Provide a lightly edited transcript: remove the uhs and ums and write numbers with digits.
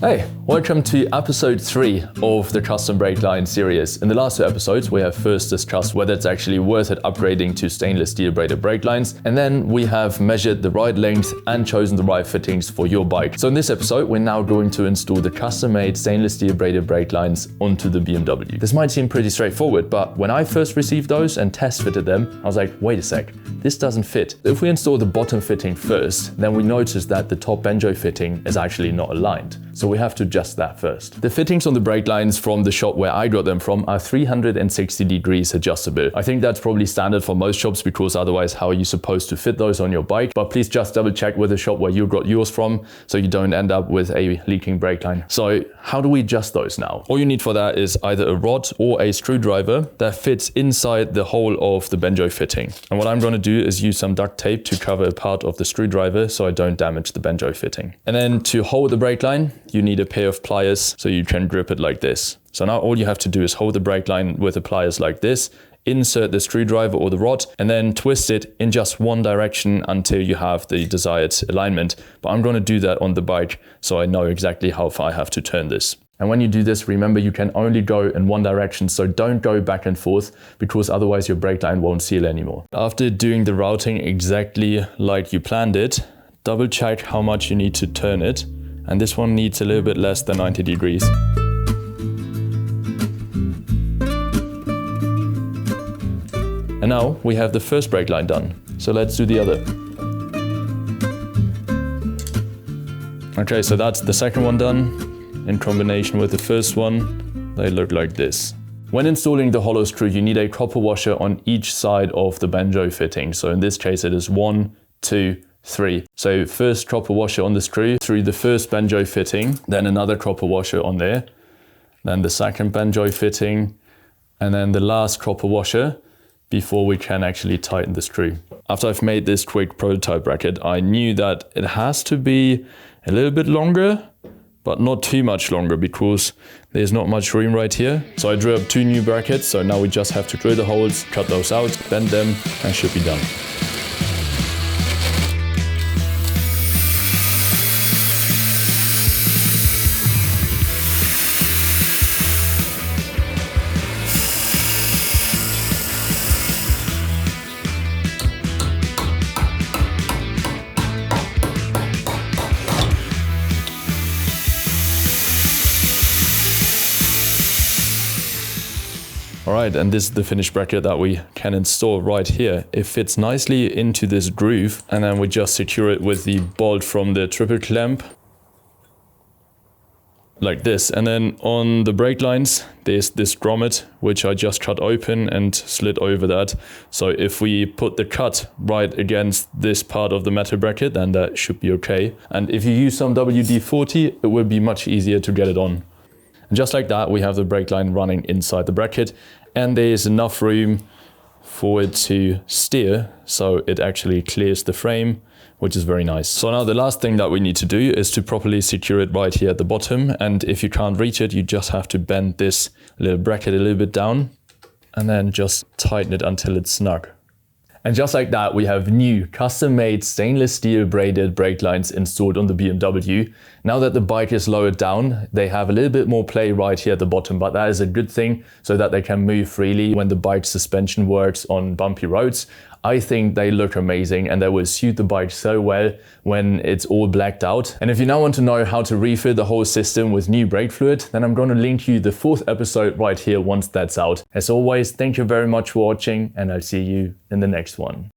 Hey, welcome to episode 3 of the custom brake line series. In the last 2 episodes, we have first discussed whether it's actually worth it upgrading to stainless steel braided brake lines, and then we have measured the right length and chosen the right fittings for your bike. So in this episode, we're now going to install the custom-made stainless steel braided brake lines onto the BMW. This might seem pretty straightforward, but when I first received those and test fitted them, I was like, wait a sec, this doesn't fit. If we install the bottom fitting first, then we notice that the top banjo fitting is actually not aligned. So we have to adjust that first. The fittings on the brake lines from the shop where I got them from are 360 degrees adjustable. I think that's probably standard for most shops, because otherwise how are you supposed to fit those on your bike? But please just double check with the shop where you got yours from so you don't end up with a leaking brake line. So how do we adjust those now? All you need for that is either a rod or a screwdriver that fits inside the hole of the banjo fitting. And what I'm going to do is use some duct tape to cover a part of the screwdriver so I don't damage the banjo fitting. And then to hold the brake line, you need a pair of pliers so you can grip it like this. So now all you have to do is hold the brake line with the pliers like this, insert the screwdriver or the rod, and then twist it in just one direction until you have the desired alignment. But I'm going to do that on the bike so I know exactly how far I have to turn this. And when you do this, remember you can only go in one direction, so don't go back and forth, because otherwise your brake line won't seal anymore. After doing the routing exactly like you planned it, double check how much you need to turn it. And this one needs a little bit less than 90 degrees. And now we have the first brake line done. So let's do the other. Okay, so that's the second one done. In combination with the first one, they look like this. When installing the hollow screw, you need a copper washer on each side of the banjo fitting. So in this case, it is 1, 2, 3. So first copper washer on the screw through the first banjo fitting, then another copper washer on there, then the second banjo fitting, and then the last copper washer before we can actually tighten the screw. After I've made this quick prototype bracket, I knew that it has to be a little bit longer, but not too much longer, because there's not much room right here. So I drew up 2 new brackets, so now we just have to drill the holes, cut those out, bend them, and should be done. Alright, and this is the finished bracket that we can install right here. It fits nicely into this groove, and then we just secure it with the bolt from the triple clamp. Like this. And then on the brake lines, there's this grommet, which I just cut open and slid over that. So if we put the cut right against this part of the metal bracket, then that should be okay. And if you use some WD-40, it will be much easier to get it on. And just like that, we have the brake line running inside the bracket, and there is enough room for it to steer, so it actually clears the frame, which is very nice. So now the last thing that we need to do is to properly secure it right here at the bottom. And if you can't reach it, you just have to bend this little bracket a little bit down and then just tighten it until it's snug. And just like that, we have new custom-made stainless steel braided brake lines installed on the BMW. Now that the bike is lowered down, they have a little bit more play right here at the bottom, but that is a good thing so that they can move freely when the bike's suspension works on bumpy roads. I think they look amazing, and they will suit the bike so well when it's all blacked out. And if you now want to know how to refill the whole system with new brake fluid, then I'm going to link you the 4th episode right here once that's out. As always, thank you very much for watching, and I'll see you in the next one.